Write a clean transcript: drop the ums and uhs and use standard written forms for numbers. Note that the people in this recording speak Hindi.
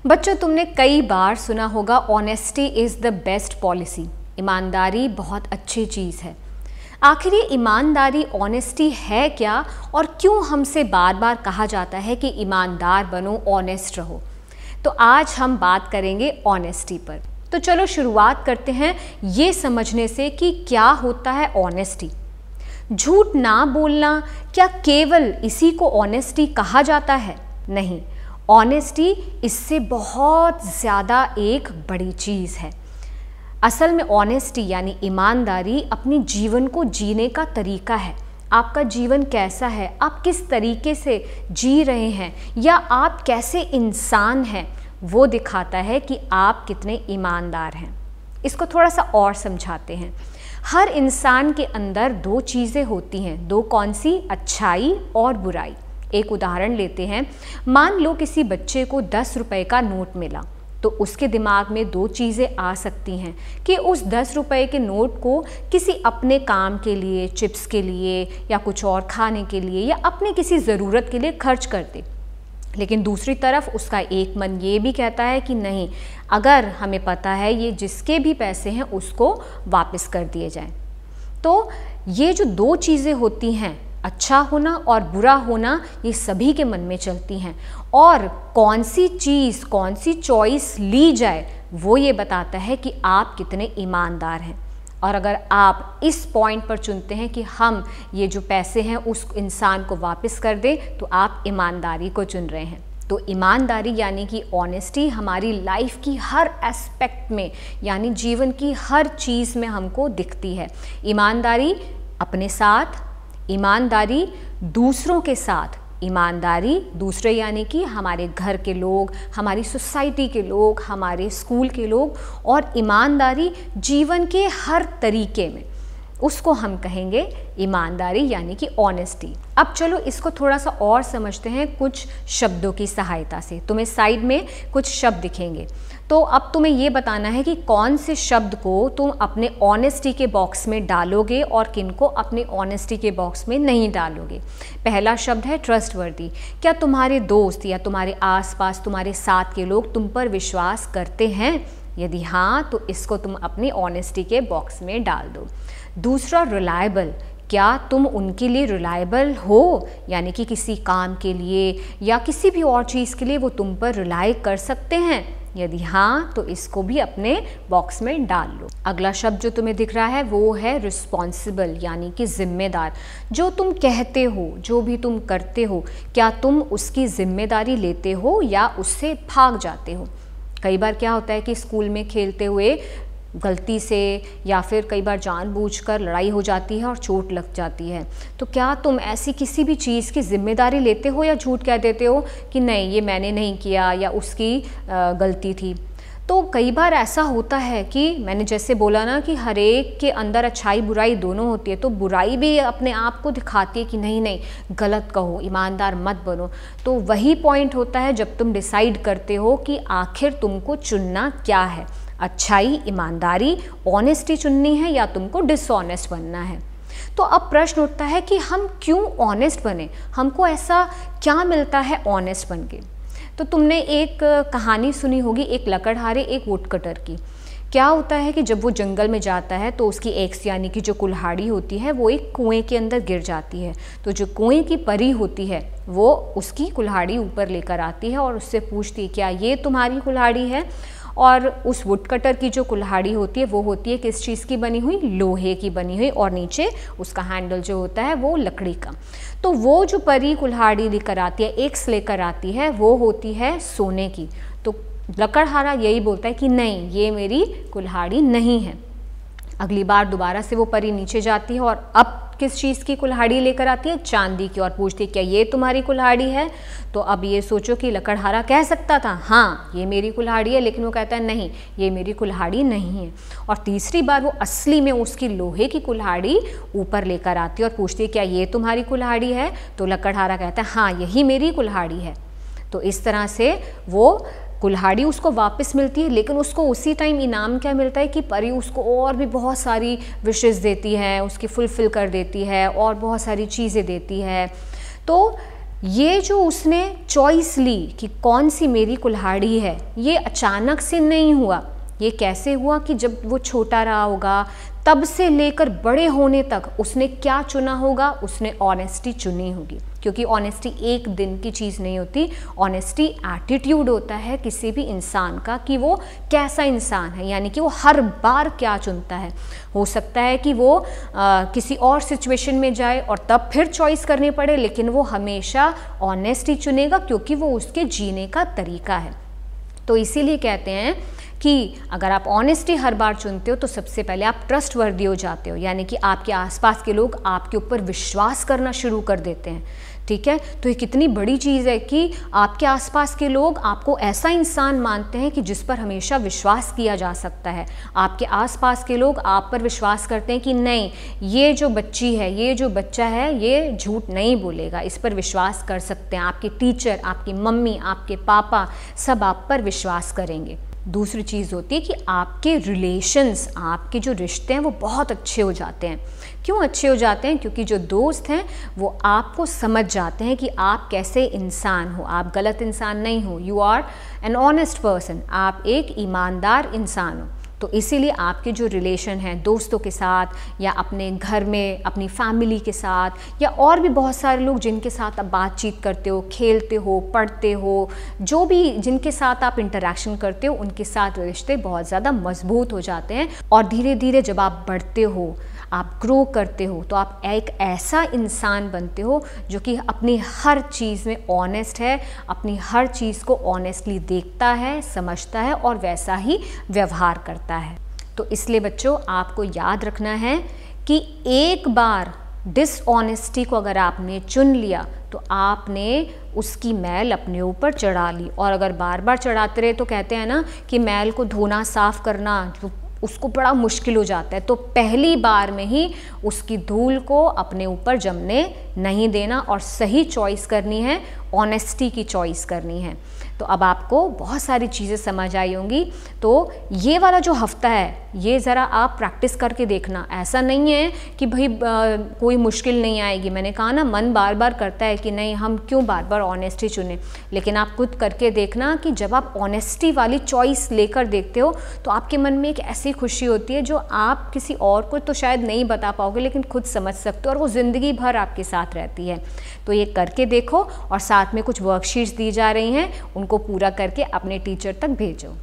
बच्चों, तुमने कई बार सुना होगा honesty is the best policy. ईमानदारी बहुत अच्छी चीज़ है। आखिर ये ईमानदारी ऑनेस्टी है क्या, और क्यों हमसे बार बार कहा जाता है कि ईमानदार बनो, ऑनेस्ट रहो। तो आज हम बात करेंगे ऑनेस्टी पर। तो चलो शुरुआत करते हैं ये समझने से कि क्या होता है ऑनेस्टी। झूठ ना बोलना, क्या केवल इसी को ऑनेस्टी कहा जाता है? नहीं, ऑनेस्टी इससे बहुत ज़्यादा एक बड़ी चीज़ है। असल में ऑनेस्टी यानी ईमानदारी अपनी जीवन को जीने का तरीका है। आपका जीवन कैसा है, आप किस तरीके से जी रहे हैं, या आप कैसे इंसान हैं, वो दिखाता है कि आप कितने ईमानदार हैं। इसको थोड़ा सा और समझाते हैं। हर इंसान के अंदर दो चीज़ें होती हैं। दो कौन सी? अच्छाई और बुराई। एक उदाहरण लेते हैं। मान लो किसी बच्चे को 10 रुपए का नोट मिला, तो उसके दिमाग में दो चीज़ें आ सकती हैं कि उस 10 रुपए के नोट को किसी अपने काम के लिए, चिप्स के लिए या कुछ और खाने के लिए या अपने किसी ज़रूरत के लिए खर्च कर दे। लेकिन दूसरी तरफ उसका एक मन ये भी कहता है कि नहीं, अगर हमें पता है ये जिसके भी पैसे हैं उसको वापस कर दिए जाएं। तो ये जो दो चीज़ें होती हैं, अच्छा होना और बुरा होना, ये सभी के मन में चलती हैं। और कौन सी चीज़, कौन सी चॉइस ली जाए, वो ये बताता है कि आप कितने ईमानदार हैं। और अगर आप इस पॉइंट पर चुनते हैं कि हम ये जो पैसे हैं उस इंसान को वापस कर दें, तो आप ईमानदारी को चुन रहे हैं। तो ईमानदारी यानी कि ऑनेस्टी हमारी लाइफ की हर एस्पेक्ट में, यानी जीवन की हर चीज़ में हमको दिखती है। ईमानदारी अपने साथ, ईमानदारी दूसरों के साथ, ईमानदारी दूसरे यानी कि हमारे घर के लोग, हमारी सोसाइटी के लोग, हमारे स्कूल के लोग, और ईमानदारी जीवन के हर तरीके में, उसको हम कहेंगे ईमानदारी यानी कि ऑनेस्टी। अब चलो इसको थोड़ा सा और समझते हैं कुछ शब्दों की सहायता से। तुम्हें साइड में कुछ शब्द दिखेंगे, तो अब तुम्हें ये बताना है कि कौन से शब्द को तुम अपने ऑनेस्टी के बॉक्स में डालोगे और किनको अपने ऑनेस्टी के बॉक्स में नहीं डालोगे। पहला शब्द है ट्रस्टवर्दी। क्या तुम्हारे दोस्त या तुम्हारे आसपास, तुम्हारे साथ के लोग तुम पर विश्वास करते हैं? यदि हाँ, तो इसको तुम अपनी ऑनेस्टी के बॉक्स में डाल दो। दूसरा, रिलायबल। क्या तुम उनके लिए रिलायबल हो, यानी कि किसी काम के लिए या किसी भी और चीज़ के लिए वो तुम पर रिलाई कर सकते हैं? यदि हाँ, तो इसको भी अपने बॉक्स में डाल लो। अगला शब्द जो तुम्हें दिख रहा है वो है रिस्पॉन्सिबल, यानी कि जिम्मेदार। जो तुम कहते हो, जो भी तुम करते हो, क्या तुम उसकी जिम्मेदारी लेते हो या उससे भाग जाते हो? कई बार क्या होता है कि स्कूल में खेलते हुए गलती से या फिर कई बार जानबूझकर लड़ाई हो जाती है और चोट लग जाती है। तो क्या तुम ऐसी किसी भी चीज़ की जिम्मेदारी लेते हो या झूठ कह देते हो कि नहीं, ये मैंने नहीं किया या उसकी गलती थी? तो कई बार ऐसा होता है कि मैंने जैसे बोला ना कि हर एक के अंदर अच्छाई बुराई दोनों होती है, तो बुराई भी अपने आप को दिखाती है कि नहीं नहीं, गलत कहो, ईमानदार मत बनो। तो वही पॉइंट होता है जब तुम डिसाइड करते हो कि आखिर तुमको चुनना क्या है, अच्छाई, ईमानदारी, ऑनेस्टी चुननी है या तुमको डिसऑनेस्ट बनना है। तो अब प्रश्न उठता है कि हम क्यों ऑनेस्ट बने, हमको ऐसा क्या मिलता है ऑनेस्ट बन के। तो तुमने एक कहानी सुनी होगी, एक लकड़हारे एक वुडकटर की। क्या होता है कि जब वो जंगल में जाता है तो उसकी एक्स यानी कि जो कुल्हाड़ी होती है वो एक कुएं के अंदर गिर जाती है। तो जो कुएं की परी होती है वो उसकी कुल्हाड़ी ऊपर लेकर आती है और उससे पूछती है क्या ये तुम्हारी कुल्हाड़ी है? और उस वुडकटर की जो कुल्हाड़ी होती है वो होती है किस चीज़ की बनी हुई? लोहे की बनी हुई, और नीचे उसका हैंडल जो होता है वो लकड़ी का। तो वो जो परी कुल्हाड़ी लेकर आती है, एक्स लेकर आती है, वो होती है सोने की। तो लकड़हारा यही बोलता है कि नहीं, ये मेरी कुल्हाड़ी नहीं है। अगली बार दोबारा से वो परी नीचे जाती है और अब किस चीज़ की कुल्हाड़ी लेकर आती है? चांदी की, और पूछती है क्या ये तुम्हारी कुल्हाड़ी है? तो अब ये सोचो कि लकड़हारा कह सकता था हाँ ये मेरी कुल्हाड़ी है, लेकिन वो कहता है नहीं, ये मेरी कुल्हाड़ी नहीं है। और तीसरी बार वो असली में उसकी लोहे की कुल्हाड़ी ऊपर लेकर आती है और पूछती है क्या ये तुम्हारी कुल्हाड़ी है? तो लकड़हारा कहता है हाँ यही मेरी कुल्हाड़ी है। तो इस तरह से वो कुल्हाड़ी उसको वापस मिलती है, लेकिन उसको उसी टाइम इनाम क्या मिलता है कि परी उसको और भी बहुत सारी विशेस देती है, उसकी फुलफ़िल कर देती है और बहुत सारी चीज़ें देती है। तो ये जो उसने चॉइस ली कि कौन सी मेरी कुल्हाड़ी है, ये अचानक से नहीं हुआ। ये कैसे हुआ कि जब वो छोटा रहा होगा तब से लेकर बड़े होने तक उसने क्या चुना होगा, उसने ऑनेस्टी चुनी होगी। क्योंकि ऑनेस्टी एक दिन की चीज़ नहीं होती, ऑनेस्टी एटीट्यूड होता है किसी भी इंसान का कि वो कैसा इंसान है, यानी कि वो हर बार क्या चुनता है। हो सकता है कि वो किसी और सिचुएशन में जाए और तब फिर चॉइस करनी पड़े, लेकिन वो हमेशा ऑनेस्टी चुनेगा क्योंकि वो उसके जीने का तरीका है। तो इसीलिए कहते हैं कि अगर आप ऑनेस्टी हर बार चुनते हो तो सबसे पहले आप ट्रस्टवर्दी हो जाते हो, यानी कि आपके आसपास के लोग आपके ऊपर विश्वास करना शुरू कर देते हैं। ठीक है, तो ये कितनी बड़ी चीज़ है कि आपके आसपास के लोग आपको ऐसा इंसान मानते हैं कि जिस पर हमेशा विश्वास किया जा सकता है। आपके आसपास के लोग आप पर विश्वास करते हैं कि नहीं, ये जो बच्ची है, ये जो बच्चा है, ये झूठ नहीं बोलेगा, इस पर विश्वास कर सकते हैं। आपके टीचर, आपकी मम्मी, आपके पापा सब आप पर विश्वास करेंगे। दूसरी चीज़ होती है कि आपके रिलेशंस, आपके जो रिश्ते हैं वो बहुत अच्छे हो जाते हैं। क्यों अच्छे हो जाते हैं? क्योंकि जो दोस्त हैं वो आपको समझ जाते हैं कि आप कैसे इंसान हो, आप गलत इंसान नहीं हो, you are an honest person, आप एक ईमानदार इंसान हो। तो इसीलिए आपके जो रिलेशन हैं दोस्तों के साथ या अपने घर में अपनी फैमिली के साथ या और भी बहुत सारे लोग जिनके साथ आप बातचीत करते हो, खेलते हो, पढ़ते हो, जो भी जिनके साथ आप इंटरेक्शन करते हो, उनके साथ रिश्ते बहुत ज़्यादा मजबूत हो जाते हैं। और धीरे धीरे जब आप बढ़ते हो, आप ग्रो करते हो, तो आप एक ऐसा इंसान बनते हो जो कि अपनी हर चीज़ में ऑनेस्ट है, अपनी हर चीज़ को ऑनेस्टली देखता है, समझता है और वैसा ही व्यवहार करता है। तो इसलिए बच्चों आपको याद रखना है कि एक बार डिसऑनेस्टी को अगर आपने चुन लिया तो आपने उसकी मैल अपने ऊपर चढ़ा ली। और अगर बार बार चढ़ाते रहे तो कहते हैं ना कि मैल को धोना, साफ करना उसको बड़ा मुश्किल हो जाता है। तो पहली बार में ही उसकी धूल को अपने ऊपर जमने नहीं देना और सही चॉइस करनी है, ऑनेस्टी की चॉइस करनी है। तो अब आपको बहुत सारी चीज़ें समझ आई होंगी। तो ये वाला जो हफ्ता है ये ज़रा आप प्रैक्टिस करके देखना। ऐसा नहीं है कि भाई कोई मुश्किल नहीं आएगी। मैंने कहा ना, मन बार बार करता है कि नहीं हम क्यों बार बार ऑनेस्टी चुने, लेकिन आप खुद करके देखना कि जब आप ऑनेस्टी वाली चॉइस लेकर देखते हो तो आपके मन में एक ऐसी खुशी होती है जो आप किसी और को तो शायद नहीं बता पाओगे, लेकिन खुद समझ सकते हो और वो ज़िंदगी भर आपके साथ रहती है। तो ये करके देखो और साथ में कुछ वर्कशीट्स दी जा रही हैं, उनको पूरा करके अपने टीचर तक भेजो।